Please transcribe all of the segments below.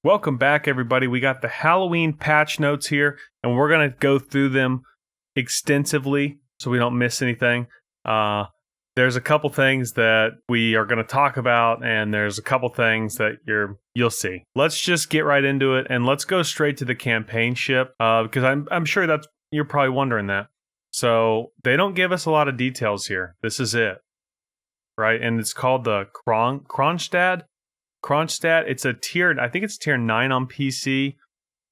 Welcome back, everybody. We got the Halloween patch notes here, and we're going to go through them extensively so we don't miss anything. There's a couple things that we are going to talk about, and there's a couple things that you'll see. Let's just get right into it, and let's go straight to the campaign ship, because I'm sure you're probably wondering that. So they don't give us a lot of details here. This is it, right? And it's called the Kronstadt. It's a tier, I think it's tier 9 on PC.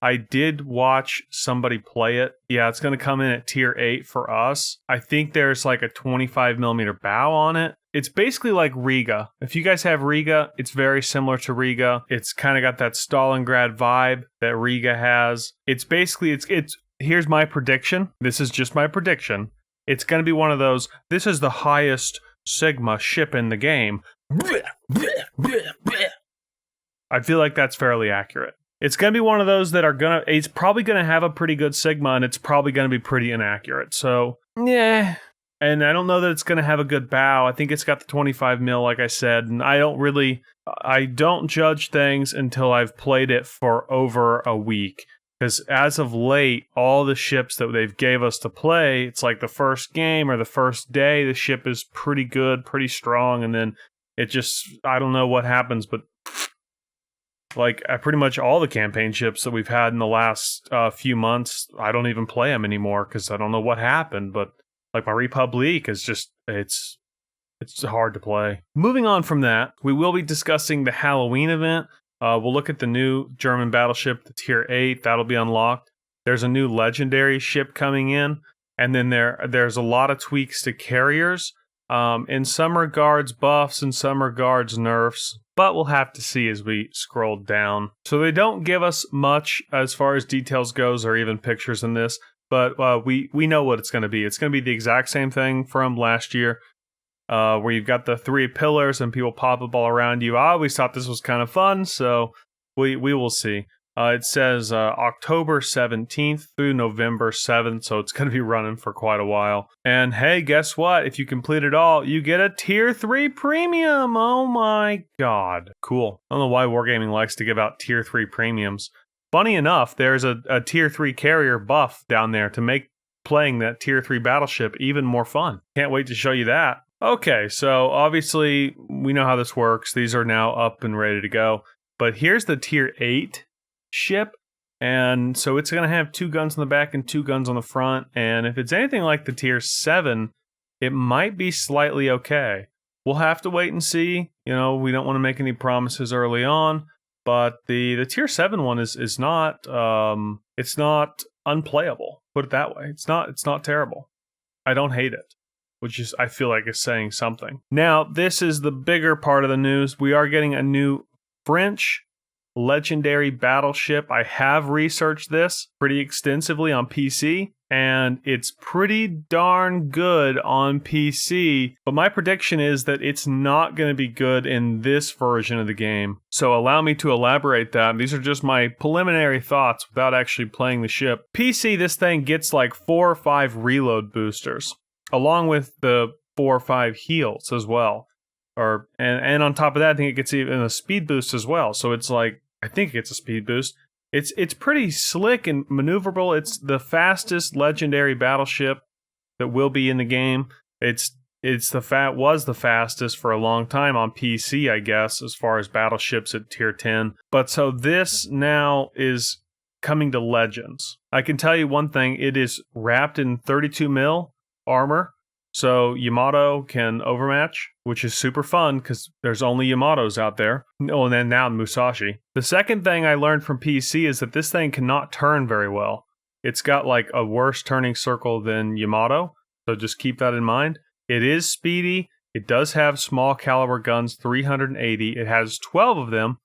I did watch somebody play it. Yeah, it's going to come in at tier 8 for us. I think there's like a 25mm bow on it. It's basically like Riga. If you guys have Riga, it's very similar to Riga. It's kind of got that Stalingrad vibe that Riga has. It's basically, here's my prediction. This is just my prediction. It's going to be one of those, this is the highest Sigma ship in the game. I feel like that's fairly accurate. It's going to be one of those that it's probably going to have a pretty good Sigma, and it's probably going to be pretty inaccurate. So, yeah. And I don't know that it's going to have a good bow. I think it's got the 25mm, like I said, and I don't judge things until I've played it for over a week. Because as of late, all the ships that they've gave us to play, it's like the first game or the first day, the ship is pretty good, pretty strong, and then I don't know what happens, but like pretty much all the campaign ships that we've had in the last few months, I don't even play them anymore because I don't know what happened. But like my Republic is just, it's hard to play. Moving on from that, we will be discussing the Halloween event. We'll look at the new German battleship, the tier 8. That'll be unlocked. There's a new legendary ship coming in. And then there's a lot of tweaks to carriers. In some regards, buffs, in some regards, nerfs. But we'll have to see as we scroll down. So they don't give us much as far as details goes or even pictures in this. But we know what it's going to be. It's going to be the exact same thing from last year. Where you've got the 3 pillars and people pop up all around you. I always thought this was kind of fun, so we will see. It says October 17th through November 7th, so it's going to be running for quite a while. And hey, guess what? If you complete it all, you get a tier 3 premium. Oh my god. Cool. I don't know why Wargaming likes to give out tier 3 premiums. Funny enough, there's a tier 3 carrier buff down there to make playing that tier 3 battleship even more fun. Can't wait to show you that. Okay, so obviously we know how this works. These are now up and ready to go. But here's the tier 8 ship, and so it's going to have 2 guns on the back and 2 guns on the front, and if it's anything like the tier 7, it might be slightly okay. We'll have to wait and see. You know, we don't want to make any promises early on, but the tier 7 one is not it's not unplayable, put it that way. It's not terrible. I don't hate it, which is, I feel like, is saying something. Now, this is the bigger part of the news. We are getting a new French legendary battleship. I have researched this pretty extensively on PC, and it's pretty darn good on PC, but my prediction is that it's not going to be good in this version of the game. So allow me to elaborate that. These are just my preliminary thoughts without actually playing the ship. PC, this thing gets like 4 or 5 reload boosters, along with the 4 or 5 heals as well. And on top of that, I think it gets even a speed boost as well. So it's like, I think it gets a speed boost. It's pretty slick and maneuverable. It's the fastest legendary battleship that will be in the game. Was the fastest for a long time on PC, I guess, as far as battleships at tier 10. But so this now is coming to Legends. I can tell you one thing, it is wrapped in 32mm armor. So Yamato can overmatch, which is super fun because there's only Yamatos out there. Oh, and then now Musashi. The second thing I learned from PC is that this thing cannot turn very well. It's got like a worse turning circle than Yamato, so just keep that in mind. It is speedy. It does have small caliber guns, 380. It has 12 of them.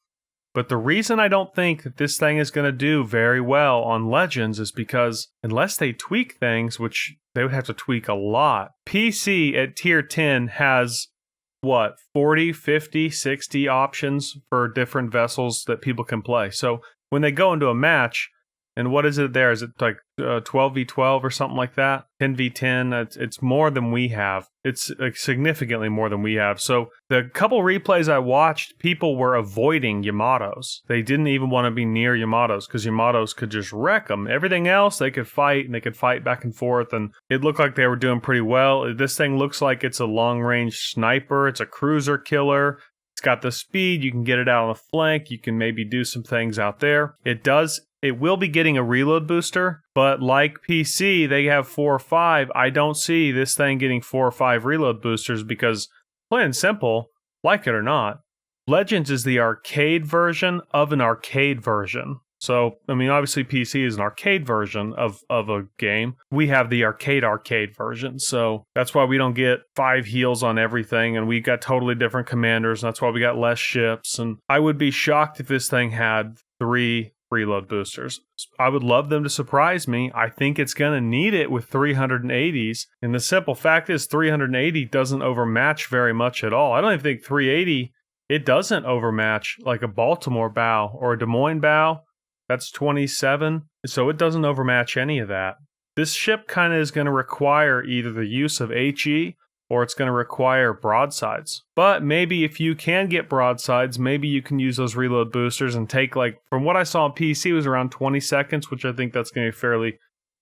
But the reason I don't think that this thing is going to do very well on Legends is because unless they tweak things, which they would have to tweak a lot, PC at tier 10 has, 40, 50, 60 options for different vessels that people can play. So when they go into a match, And what is it there? Is it like 12v12 or something like that? 10v10? It's more than we have. It's like significantly more than we have. So the couple replays I watched, people were avoiding Yamatos. They didn't even want to be near Yamatos because Yamatos could just wreck them. Everything else, they could fight and they could fight back and forth. And it looked like they were doing pretty well. This thing looks like it's a long-range sniper. It's a cruiser killer. It's got the speed. You can get it out on the flank. You can maybe do some things out there. It will be getting a reload booster, but like PC, they have 4 or 5. I don't see this thing getting 4 or 5 reload boosters because, plain and simple, like it or not, Legends is the arcade version of an arcade version. So, I mean, obviously PC is an arcade version of a game. We have the arcade version. So that's why we don't get 5 heals on everything. And we got totally different commanders. And that's why we got less ships. And I would be shocked if this thing had 3 reload boosters. I would love them to surprise me. I think it's going to need it with 380s. And the simple fact is 380 doesn't overmatch very much at all. I don't even think 380, it doesn't overmatch like a Baltimore bow or a Des Moines bow. That's 27. So it doesn't overmatch any of that. This ship kind of is going to require either the use of HE or it's going to require broadsides. But maybe if you can get broadsides, maybe you can use those reload boosters and take, like, from what I saw on PC, it was around 20 seconds, which I think that's going to be fairly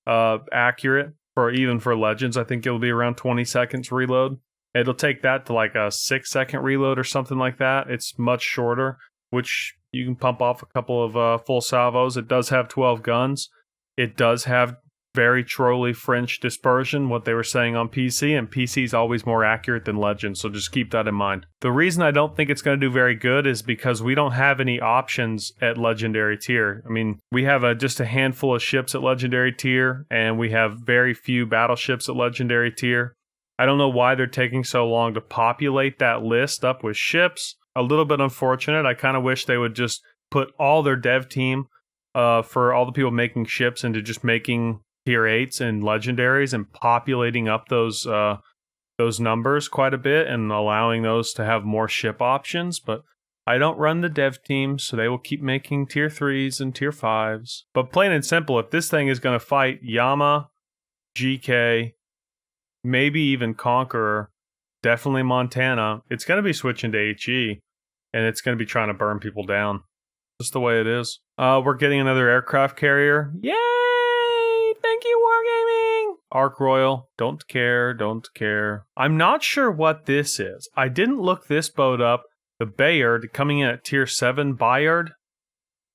accurate for even for Legends. I think it'll be around 20 seconds reload. It'll take that to like a 6-second reload or something like that. It's much shorter, which you can pump off a couple of full salvos. It does have 12 guns. It does have very trolly French dispersion, what they were saying on PC, and PC is always more accurate than Legends, so just keep that in mind. The reason I don't think it's going to do very good is because we don't have any options at Legendary tier. I mean, we have just a handful of ships at Legendary tier, and we have very few battleships at Legendary tier. I don't know why they're taking so long to populate that list up with ships. A little bit unfortunate. I kind of wish they would just put all their dev team for all the people making ships into just making tier 8s and legendaries and populating up those numbers quite a bit and allowing those to have more ship options. But I don't run the dev team, so they will keep making tier 3s and tier 5s. But plain and simple, if this thing is going to fight Yama, GK, maybe even Conqueror, definitely Montana, it's going to be switching to HE, and it's going to be trying to burn people down. Just the way it is. We're getting another aircraft carrier. Yay! Thank you, Wargaming! Ark Royal. Don't care. I'm not sure what this is. I didn't look this boat up. The Bayard coming in at tier 7. Bayard.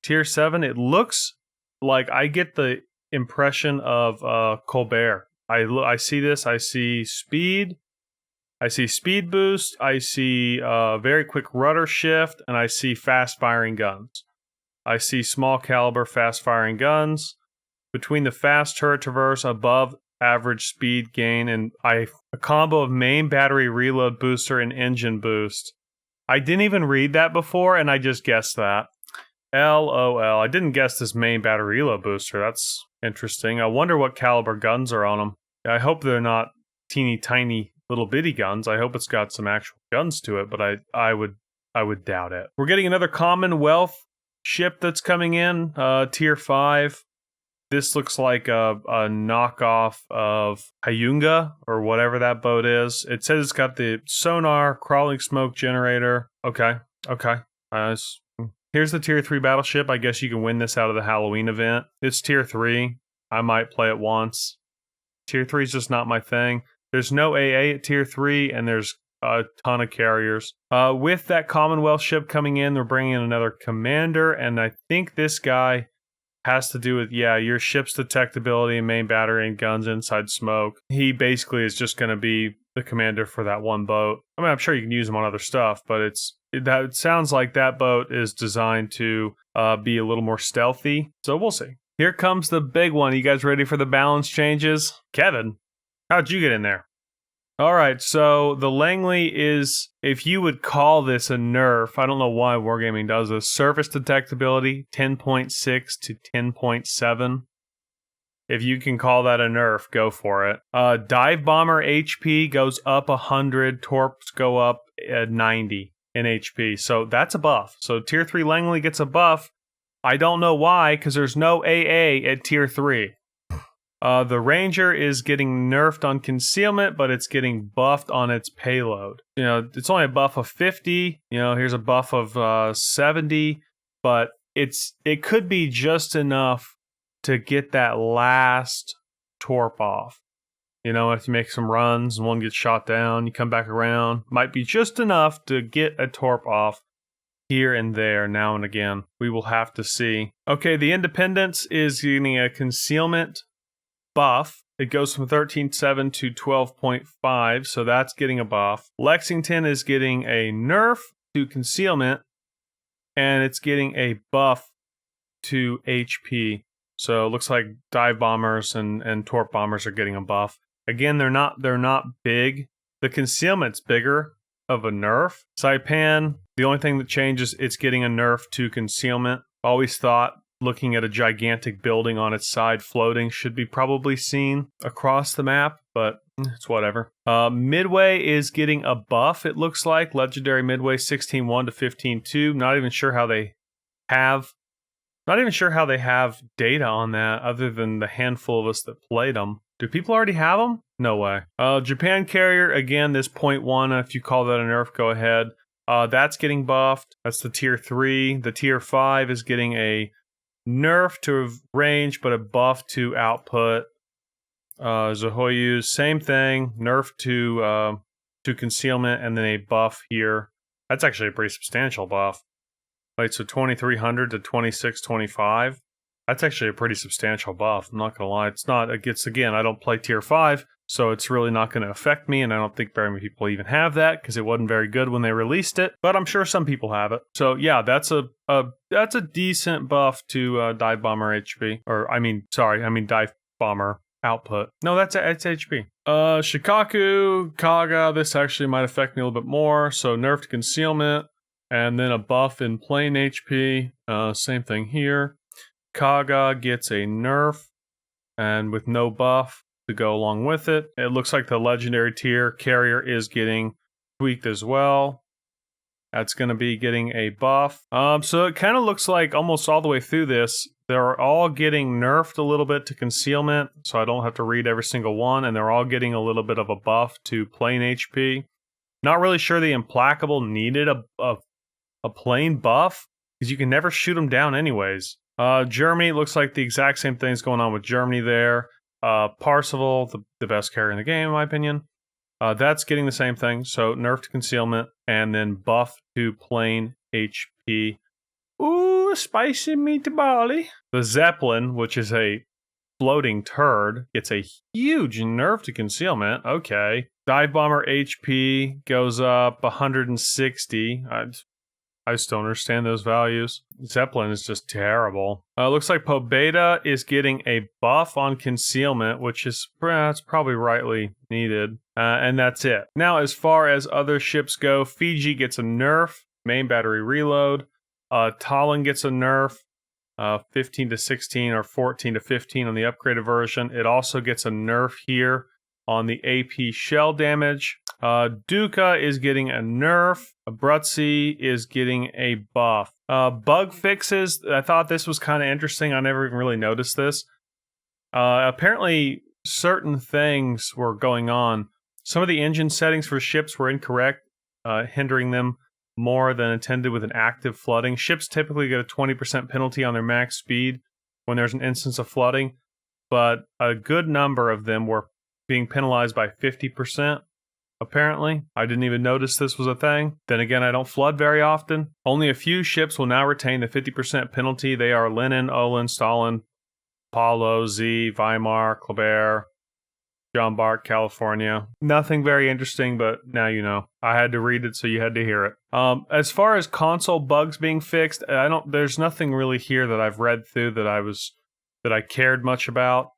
Tier 7. It looks like I get the impression of Colbert. I see this. I see speed. I see speed boost. I see very quick rudder shift. And I see fast firing guns. I see small caliber fast firing guns. Between the fast turret traverse, above average speed gain, and a combo of main battery reload booster and engine boost. I didn't even read that before, and I just guessed that. LOL. I didn't guess this main battery reload booster. That's interesting. I wonder what caliber guns are on them. I hope they're not teeny tiny little bitty guns. I hope it's got some actual guns to it, but I would doubt it. We're getting another Commonwealth ship that's coming in, tier 5. This looks like a knockoff of Hyunga or whatever that boat is. It says it's got the sonar, crawling smoke generator. Okay. Here's the tier 3 battleship. I guess you can win this out of the Halloween event. It's tier 3. I might play it once. Tier 3 is just not my thing. There's no AA at tier 3, and there's a ton of carriers. With that Commonwealth ship coming in, they're bringing in another commander, and I think this guy has to do with, your ship's detectability and main battery and guns inside smoke. He basically is just going to be the commander for that one boat. I mean, I'm sure you can use him on other stuff, but it sounds like that boat is designed to be a little more stealthy. So we'll see. Here comes the big one. You guys ready for the balance changes? Kevin, how'd you get in there? All right, so the Langley is, if you would call this a nerf, I don't know why Wargaming does this, surface detectability 10.6 to 10.7. If you can call that a nerf, go for it. Dive bomber HP goes up 100, torps go up at 90 in HP, so that's a buff. So tier 3 Langley gets a buff. I don't know why, because there's no AA at tier 3. The Ranger is getting nerfed on concealment, but it's getting buffed on its payload. You know, it's only a buff of 50. You know, here's a buff of 70, but it could be just enough to get that last torp off. You know, if you make some runs and one gets shot down, you come back around. Might be just enough to get a torp off here and there now and again. We will have to see. Okay, the Independence is getting a concealment buff. It goes from 13.7 to 12.5, so that's getting a buff. Lexington is getting a nerf to concealment, and it's getting a buff to HP. So it looks like dive bombers and torp bombers are getting a buff. Again, they're not big. The concealment's bigger of a nerf. Saipan, the only thing that changes, it's getting a nerf to concealment. Always thought looking at a gigantic building on its side floating should be probably seen across the map, but it's whatever. Midway is getting a buff, it looks like. Legendary Midway 16.1 to 15.2. Not even sure how they have data on that other than the handful of us that played them. Do people already have them? No way. Japan Carrier, again, this 0.1, if you call that a nerf, go ahead. That's getting buffed. That's the tier 3. The tier 5 is getting a nerf to range, but a buff to output. Zahoyu, same thing. Nerf to concealment, and then a buff here. That's actually a pretty substantial buff. Right, so 2300 to 2625. That's actually a pretty substantial buff. I'm not gonna lie. It's not. Again, I don't play tier 5, so it's really not going to affect me, and I don't think very many people even have that because it wasn't very good when they released it. But I'm sure some people have it. So yeah, that's a decent buff to dive bomber HP, or I mean dive bomber output. No, that's HP. Shikaku, Kaga. This actually might affect me a little bit more. So nerfed concealment. And then a buff in plain HP. Same thing here. Kaga gets a nerf, and with no buff to go along with it. It looks like the legendary tier carrier is getting tweaked as well. That's going to be getting a buff. So it kind of looks like almost all the way through this, they're all getting nerfed a little bit to concealment, so I don't have to read every single one, and they're all getting a little bit of a buff to plain HP. Not really sure the Implacable needed a plain buff, because you can never shoot them down anyways. Germany, looks like the exact same thing's going on with Germany there. Parseval, the best carrier in the game, in my opinion. That's getting the same thing, so nerf to concealment, and then buff to plain HP. Ooh, spicy meatball. The Zeppelin, which is a floating turd, gets a huge nerf to concealment. Okay. Dive Bomber HP goes up 160. I just don't understand those values. Zeppelin is just terrible. Looks like Pobeda is getting a buff on concealment, which is that's probably rightly needed. And that's it. Now, as far as other ships go, Fiji gets a nerf, main battery reload. Tallinn gets a nerf, 15 to 16 or 14 to 15 on the upgraded version. It also gets a nerf here on the AP shell damage. Duca is getting a nerf. Brutzi is getting a buff. Bug fixes. I thought this was kind of interesting. I never even really noticed this. Apparently, certain things were going on. Some of the engine settings for ships were incorrect, hindering them more than intended with an active flooding. Ships typically get a 20% penalty on their max speed when there's an instance of flooding, but a good number of them were being penalized by 50%. Apparently, I didn't even notice this was a thing. Then again, I don't flood very often. Only a few ships will now retain the 50% penalty. They are Lenin, Olin, Stalin, Paulo, Z, Weimar, Kleber, John Bart, California. Nothing very interesting, but now you know. I had to read it, so you had to hear it. As far as console bugs being fixed, there's nothing really here that I've read through that I cared much about.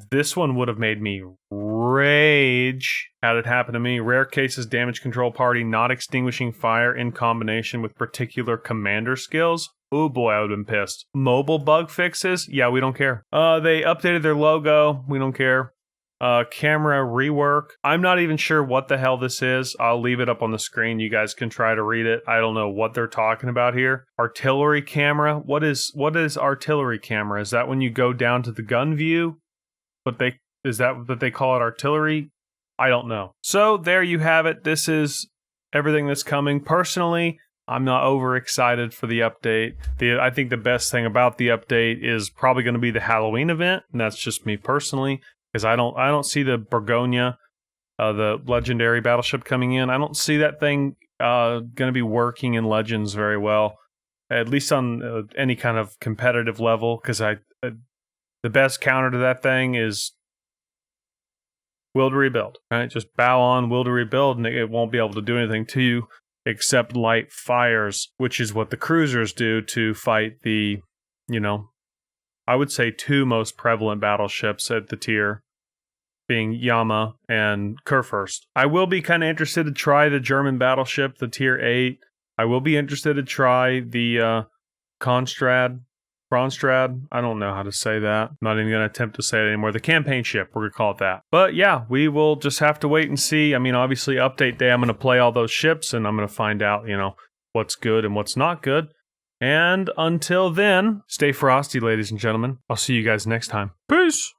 This one would have made me rage had it happened to me. Rare cases, damage control party not extinguishing fire in combination with particular commander skills. Oh boy, I would have been pissed. Mobile bug fixes? Yeah, we don't care. They updated their logo. We don't care. Camera rework. I'm not even sure what the hell this is. I'll leave it up on the screen. You guys can try to read it. I don't know what they're talking about here. Artillery camera. What is artillery camera? Is that when you go down to the gun view? Is that what they call it, artillery? I don't know. So there you have it. This is everything that's coming. Personally, I'm not overexcited for the update. I think the best thing about the update is probably going to be the Halloween event, and that's just me personally, because I don't see the Burgonia, the legendary battleship coming in. I don't see that thing going to be working in Legends very well, at least on any kind of competitive level, because the best counter to that thing is will to rebuild, right? Just bow on, will to rebuild, and it won't be able to do anything to you except light fires, which is what the cruisers do to fight the, I would say 2 most prevalent battleships at the tier, being Yama and Kurfürst. I will be kind of interested to try the German battleship, the tier 8. I will be interested to try the Kronstrad, I don't know how to say that. I'm not even going to attempt to say it anymore. The campaign ship, we're going to call it that. But yeah, we will just have to wait and see. I mean, obviously, update day, I'm going to play all those ships, and I'm going to find out, what's good and what's not good. And until then, stay frosty, ladies and gentlemen. I'll see you guys next time. Peace!